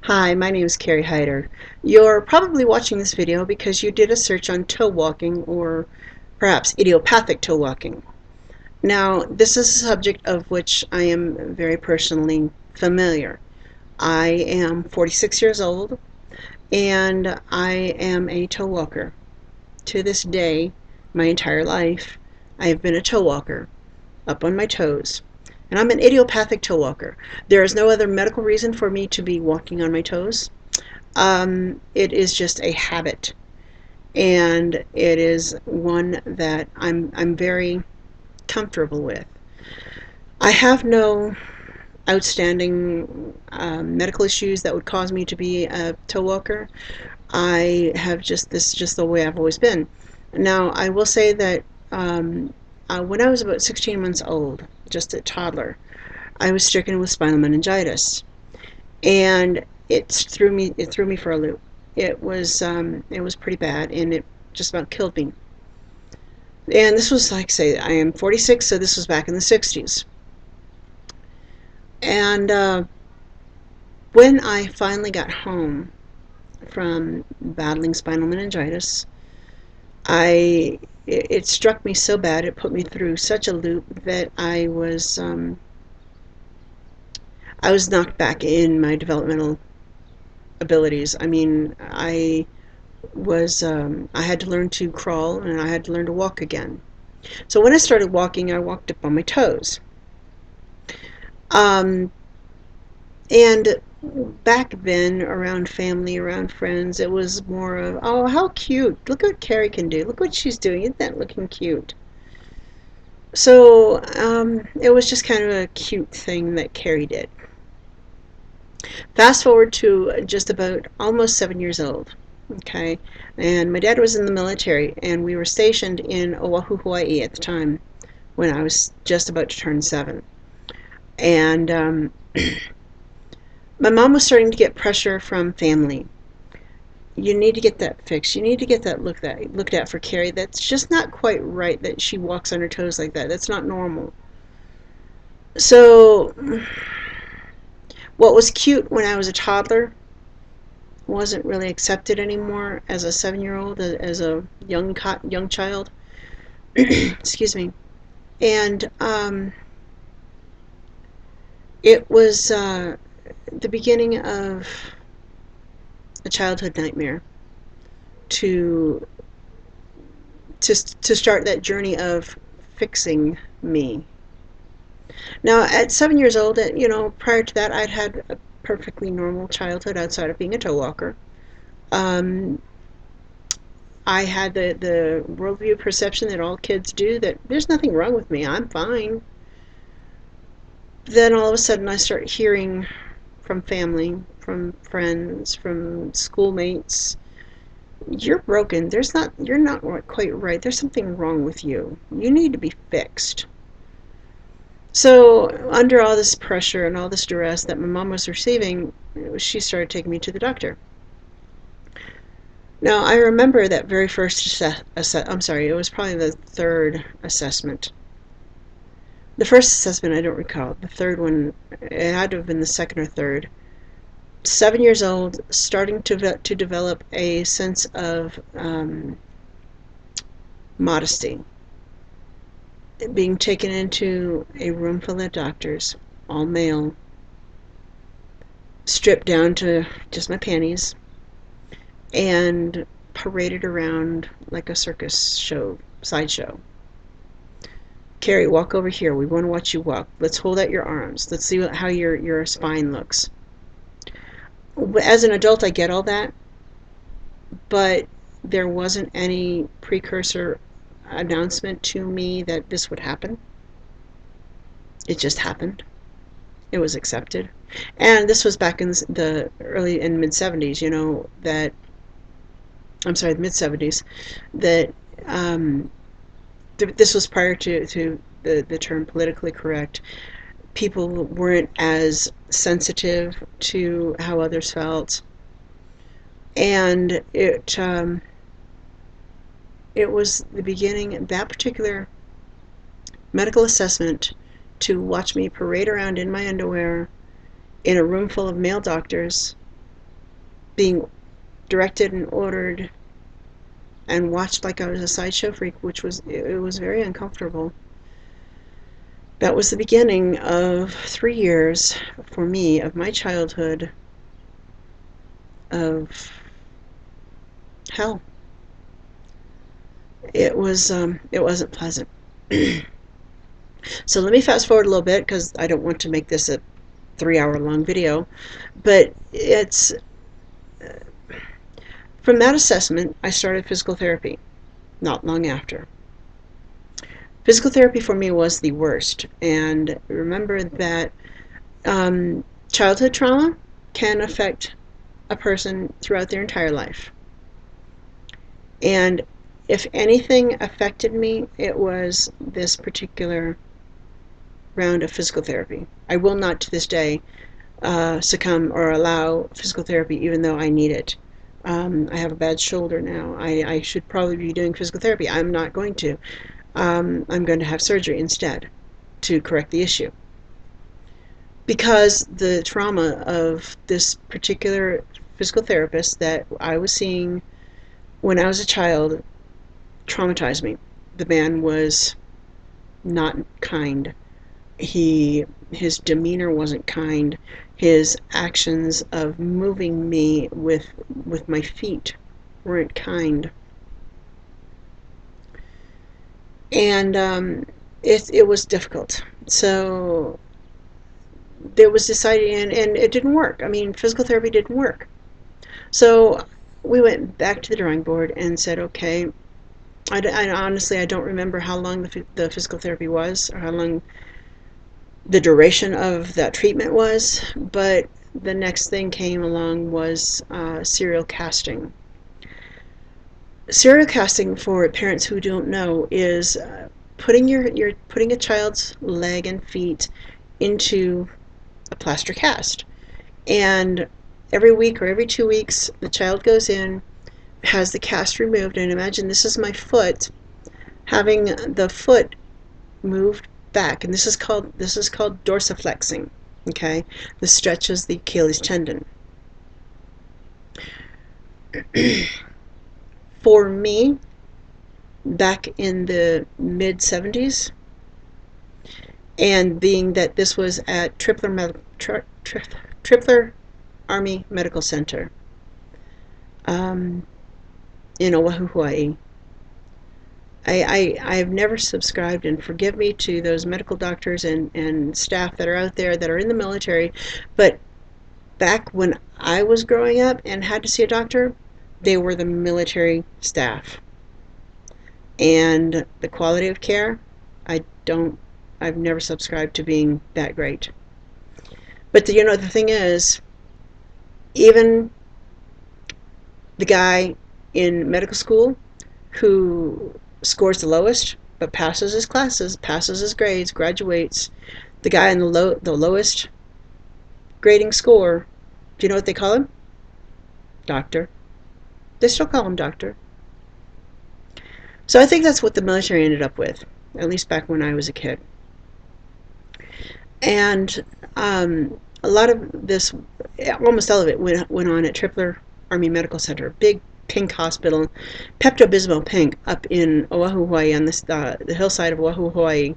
Hi, my name is Carrie Hyder. You're probably watching this video because you did a search on toe walking or perhaps idiopathic toe walking. Now, this is a subject of which I am very personally familiar. I am 46 years old and I am a toe walker. To this day, my entire life, I have been a toe walker, up on my toes. And I'm an idiopathic toe walker. There is no other medical reason for me to be walking on my toes. It is just a habit, and it is one that I'm very comfortable with. I have no outstanding medical issues that would cause me to be a toe walker. I have just the way I've always been. Now, I will say that when I was about 16 months old, just a toddler, I was stricken with spinal meningitis, and it threw me for a loop. It was pretty bad, and it just about killed me. And this was, like I say, I am 46, so this was back in the 60s. And when I finally got home from battling spinal meningitis, it struck me so bad, it put me through such a loop that I was knocked back in my developmental abilities. I mean, I had to learn to crawl and I had to learn to walk again. So when I started walking, I walked up on my toes. Um, and back then, around family, around friends, it was more of, oh, how cute. Look what Carrie can do. Look what she's doing. Isn't that looking cute? So it was just kind of a cute thing that Carrie did. Fast forward to just about almost 7 years old. Okay, and my dad was in the military, and we were stationed in Oahu, Hawaii at the time when I was just about to turn 7. And my mom was starting to get pressure from family. You need to get that fixed. You need to get that looked at for Carrie. That's just not quite right that she walks on her toes like that. That's not normal. So what was cute when I was a toddler wasn't really accepted anymore as a 7-year-old, as a young child. Excuse me. And it was the beginning of a childhood nightmare to to start that journey of fixing me. Now, at 7 years old, prior to that, I'd had a perfectly normal childhood outside of being a toe walker. Um, I had the worldview perception that all kids do, that there's nothing wrong with me, I'm fine. Then all of a sudden I start hearing from family, from friends, from schoolmates, you're broken. You're not quite right. There's something wrong with you. You need to be fixed. So under all this pressure and all this duress that my mom was receiving, she started taking me to the doctor. Now, I remember that very first I'm sorry, it was probably the third assessment. The first assessment I don't recall. The third one, it had to have been the second or third. 7 years old, starting to develop a sense of modesty. Being taken into a room full of doctors, all male, stripped down to just my panties, and paraded around like a circus sideshow. Carrie, walk over here. We want to watch you walk. Let's hold out your arms. Let's see how your spine looks. As an adult, I get all that, but there wasn't any precursor announcement to me that this would happen. It just happened. It was accepted. And this was back in the early and mid 70s, that, I'm sorry, the mid 70s, that this was prior to the term politically correct. People weren't as sensitive to how others felt. And it was the beginning, that particular medical assessment, to watch me parade around in my underwear in a room full of male doctors being directed and ordered and watched like I was a sideshow freak, which was, it was very uncomfortable. That was the beginning of 3 years for me of my childhood of hell. It wasn't pleasant. So let me fast forward a little bit because I don't want to make this a 3 hour long video, but it's from that assessment I started physical therapy not long after. Physical therapy for me was the worst, and remember that childhood trauma can affect a person throughout their entire life. And if anything affected me, it was this particular round of physical therapy. I will not to this day succumb or allow physical therapy, even though I need it. I have a bad shoulder now. I should probably be doing physical therapy. I'm not going to. I'm going to have surgery instead to correct the issue. Because the trauma of this particular physical therapist that I was seeing when I was a child traumatized me. The man was not kind. His demeanor wasn't kind. His actions of moving me with my feet weren't kind. And it was difficult. So there was decided, and it didn't work. I mean, physical therapy didn't work. So we went back to the drawing board and said, okay, I honestly, I don't remember how long the physical therapy was or how long the duration of that treatment was, but the next thing came along was serial casting. Serial casting, for parents who don't know, is putting putting a child's leg and feet into a plaster cast, and every week or every 2 weeks the child goes in, has the cast removed, and imagine this is my foot, having the foot moved back, and this is called dorsiflexing. Okay, this stretches the Achilles tendon. For me, back in the mid 70s, and being that this was at Tripler Army Medical Center in Oahu, Hawaii. I've never subscribed, and forgive me to those medical doctors and staff that are out there that are in the military, but back when I was growing up and had to see a doctor, they were the military staff. And the quality of care, I've never subscribed to being that great. But the thing is, even the guy in medical school who scores the lowest but passes his classes, passes his grades, graduates, the guy in the lowest grading score, do you know what they call him? Doctor. They still call him doctor. So I think that's what the military ended up with, at least back when I was a kid. And a lot of this, almost all of it, went on at Tripler Army Medical Center, big pink hospital, Pepto-Bismol pink, up in Oahu, Hawaii, on the hillside of Oahu, Hawaii.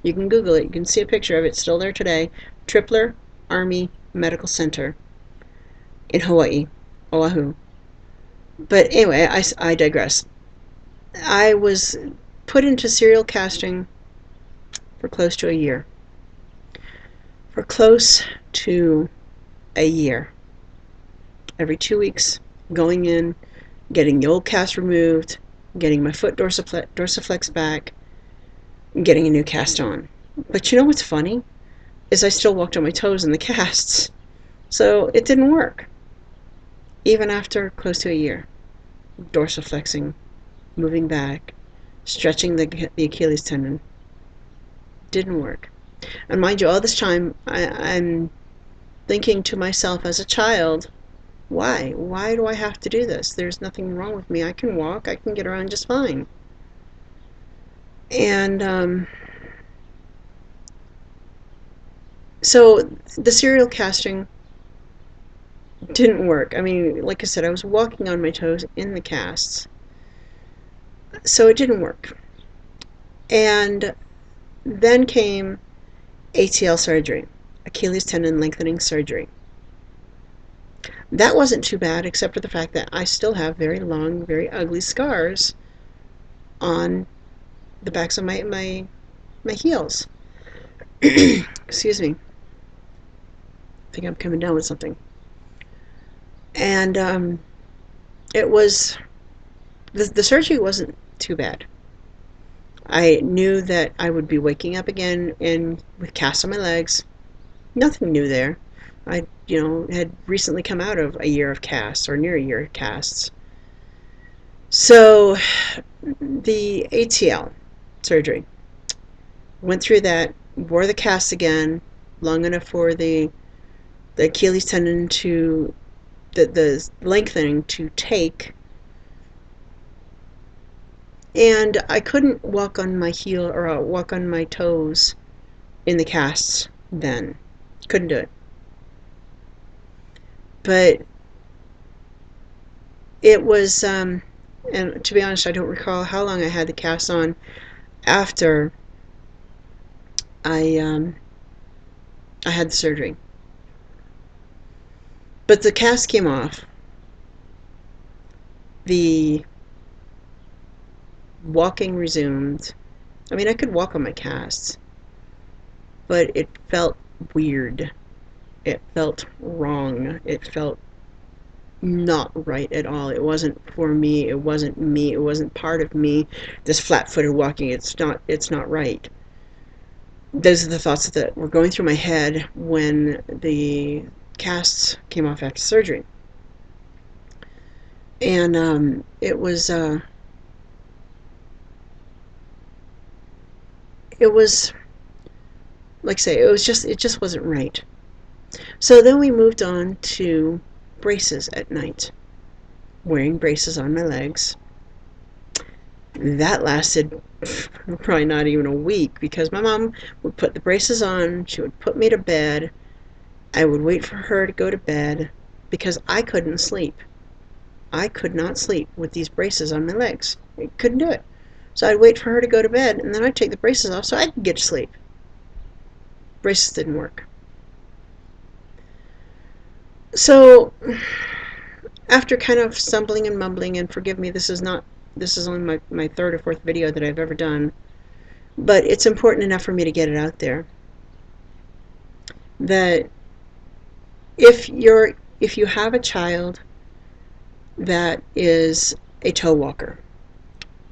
You can Google it. You can see a picture of it. It's still there today. Tripler Army Medical Center in Hawaii, Oahu. But anyway, I digress. I was put into serial casting for close to a year. For close to a year. Every 2 weeks, going in, getting the old cast removed, getting my foot dorsiflex back, and getting a new cast on. But you know what's funny? Is I still walked on my toes in the casts. So it didn't work. Even after close to a year. Dorsiflexing, moving back, stretching the Achilles tendon. Didn't work. And mind you, all this time, I'm thinking to myself as a child, why? Why do I have to do this? There's nothing wrong with me. I can walk. I can get around just fine. And so the serial casting Didn't work. I mean, like I said, I was walking on my toes in the casts, so it didn't work. And then came ATL surgery, Achilles tendon lengthening surgery. That wasn't too bad, except for the fact that I still have very long, very ugly scars on the backs of my heels. Excuse me. I think I'm coming down with something. And it was the surgery wasn't too bad. I knew that I would be waking up again and with casts on my legs. Nothing new there. I, had recently come out of a year of casts or near a year of casts. So the ATL surgery, went through that, wore the cast again, long enough for the Achilles tendon to the lengthening to take, and I couldn't walk on my heel or walk on my toes in the casts then. Couldn't do it. But it was, and to be honest, I don't recall how long I had the cast on after I had the surgery. But the cast came off. The walking resumed. I mean, I could walk on my casts, but it felt weird. It felt wrong. It felt not right at all. It wasn't for me. It wasn't me. It wasn't part of me. This flat-footed walking, it's not right. Those are the thoughts that were going through my head when the casts came off after surgery. And it was like I say, it just wasn't right. So then we moved on to braces at night, wearing braces on my legs. That lasted probably not even a week, because my mom would put the braces on, she would put me to bed, I would wait for her to go to bed, because I couldn't sleep. I could not sleep with these braces on my legs. I couldn't do it. So I'd wait for her to go to bed, and then I'd take the braces off so I could get to sleep. Braces didn't work. So after kind of stumbling and mumbling, and forgive me, this is only my third or fourth video that I've ever done, but it's important enough for me to get it out there, that if you have a child that is a toe walker,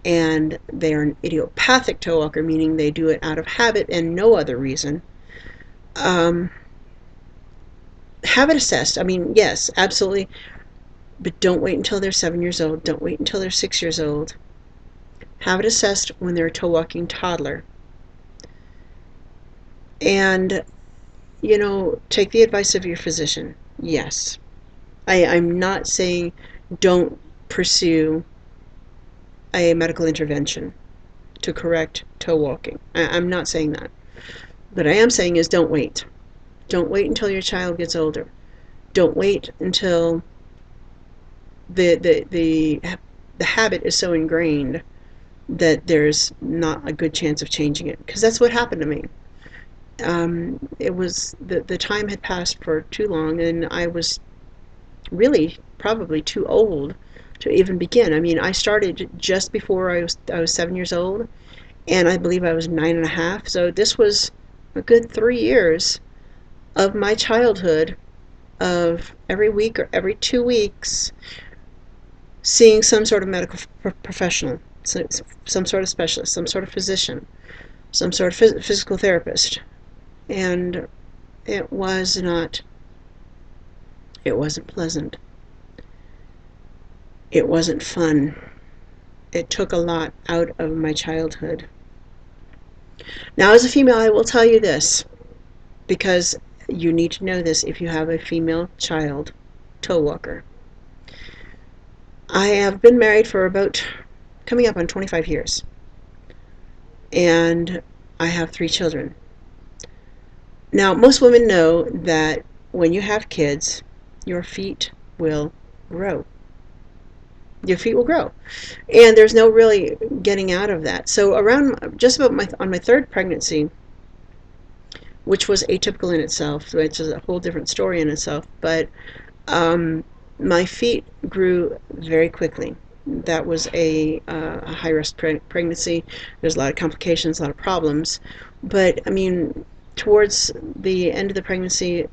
and they are an idiopathic toe walker, meaning they do it out of habit and no other reason, have it assessed. I mean, yes, absolutely, but don't wait until they're 7 years old. Don't wait until they're 6 years old. Have it assessed when they're a toe walking toddler. And, take the advice of your physician. Yes. I'm not saying don't pursue a medical intervention to correct toe walking. I'm not saying that. What I am saying is don't wait. Don't wait until your child gets older. Don't wait until the habit is so ingrained that there's not a good chance of changing it. Because that's what happened to me. It was the time had passed for too long, and I was really probably too old to even begin. I mean, I started just before I was 7 years old, and I believe I was 9.5. So this was a good 3 years of my childhood, of every week or every 2 weeks seeing some sort of medical professional, some sort of specialist, some sort of physician, some sort of physical therapist. And it wasn't pleasant. It wasn't fun. It took a lot out of my childhood. Now, as a female, I will tell you this, because you need to know this if you have a female child toe walker. I have been married for about coming up on 25 years, and I have 3 children. Now, most women know that when you have kids, your feet will grow. Your feet will grow. And there's no really getting out of that. So around just about on my third pregnancy, which was atypical in itself, which is a whole different story in itself, but my feet grew very quickly. That was a high-risk pregnancy. There's a lot of complications, a lot of problems. But I mean, towards the end of the pregnancy,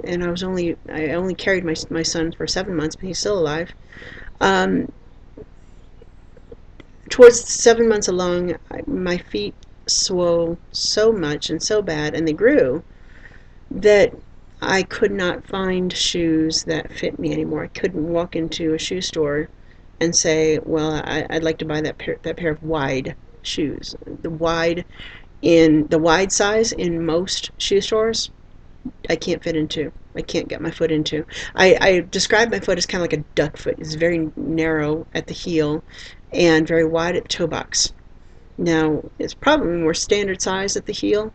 and I only carried my son for 7 months, but he's still alive. Um, Towards 7 months along, my feet swelled so much and so bad, and they grew, that I could not find shoes that fit me anymore. I couldn't walk into a shoe store and say, well, I'd like to buy that pair of wide shoes. The wide size in most shoe stores, I can't fit into. I can't get my foot into. I describe my foot as kind of like a duck foot. It's very narrow at the heel and very wide at the toe box. Now, it's probably more standard size at the heel,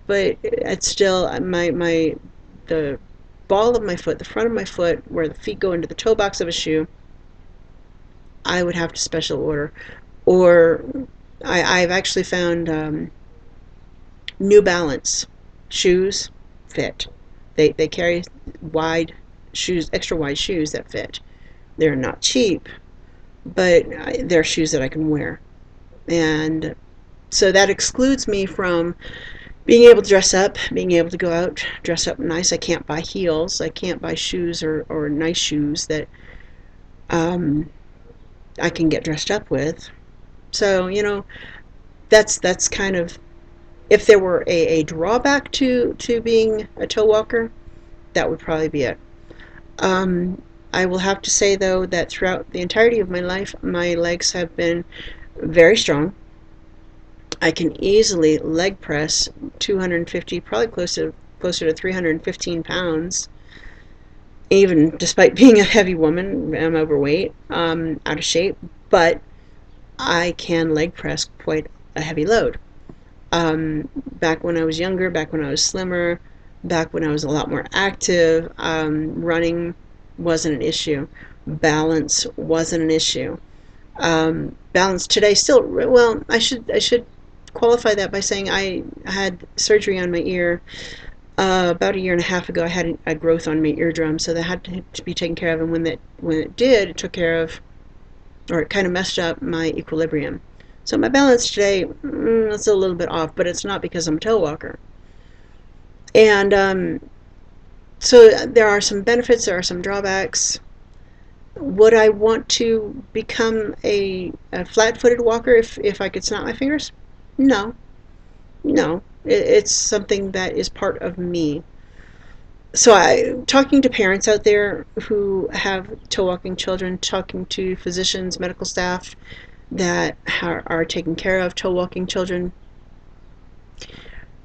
but it's still the ball of my foot, the front of my foot, where the feet go into the toe box of a shoe, I would have to special order. Or I've actually found New Balance shoes fit. They carry wide shoes, extra wide shoes that fit. They're not cheap, but they're shoes that I can wear. And so that excludes me from being able to dress up, being able to go out, dress up nice. I can't buy heels. I can't buy shoes or nice shoes that um, I can get dressed up with. So, that's kind of, if there were a drawback to being a toe walker, that would probably be it. Um, I will have to say, though, that throughout the entirety of my life, my legs have been very strong. I can easily leg press 250, probably closer to 315 pounds. Even despite being a heavy woman, I'm overweight, out of shape, but I can leg press quite a heavy load. Back when I was younger, back when I was slimmer, back when I was a lot more active, running wasn't an issue. Balance wasn't an issue. Balance today still, well, I should qualify that by saying I had surgery on my ear about a year and a half ago. I had a growth on my eardrum, so that had to be taken care of. And when it did, it took care of, or it kind of messed up my equilibrium. So my balance today, it's a little bit off, but it's not because I'm a toe walker. And so there are some benefits, there are some drawbacks. Would I want to become a flat-footed walker if I could snap my fingers? No, no. It's something that is part of me. So talking to parents out there who have toe walking children, talking to physicians, medical staff that are taking care of toe walking children,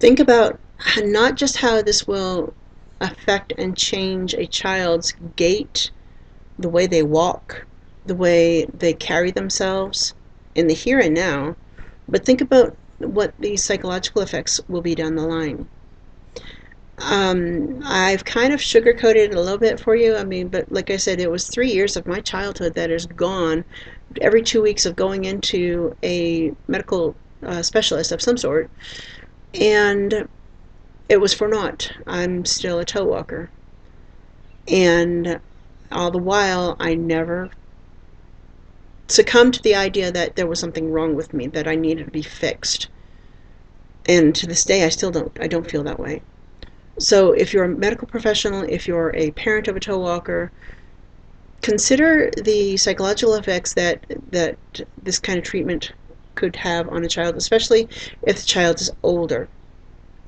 think about not just how this will affect and change a child's gait, the way they walk, the way they carry themselves in the here and now, but think about what the psychological effects will be down the line. I've kind of sugarcoated it a little bit for you. I mean, but like I said, it was 3 years of my childhood that is gone. Every 2 weeks of going into a medical specialist of some sort, and it was for naught. I'm still a toe walker. And all the while, I never succumbed to the idea that there was something wrong with me, that I needed to be fixed. And to this day, I don't feel that way. So if you're a medical professional, if you're a parent of a toe walker, consider the psychological effects that this kind of treatment could have on a child, especially if the child is older.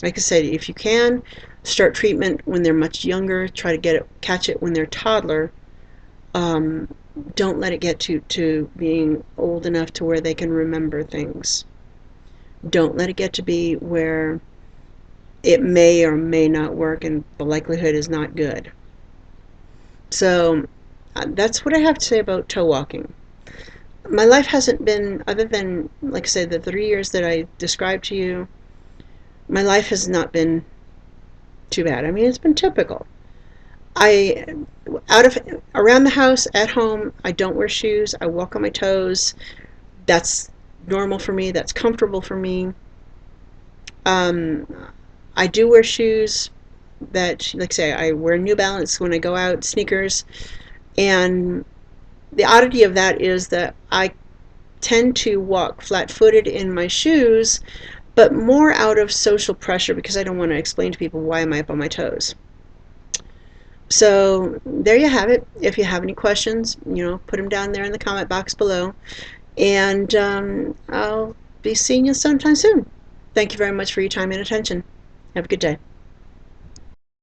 Like I said, if you can, start treatment when they're much younger. Try to catch it when they're toddler. Don't let it get to being old enough to where they can remember things. Don't let it get to be where it may or may not work and the likelihood is not good. So that's what I have to say about toe walking. My life hasn't been, other than, like I said, the 3 years that I described to you, my life has not been too bad. I mean, it's been typical. I out of around the house, at home, I don't wear shoes. I walk on my toes. That's normal for me. That's comfortable for me. Um, I do wear shoes that, like I say, I wear New Balance when I go out, sneakers, and the oddity of that is that I tend to walk flat-footed in my shoes, but more out of social pressure because I don't want to explain to people why am I up on my toes. So there you have it. If you have any questions, put them down there in the comment box below, and I'll be seeing you sometime soon. Thank you very much for your time and attention. Have a good day.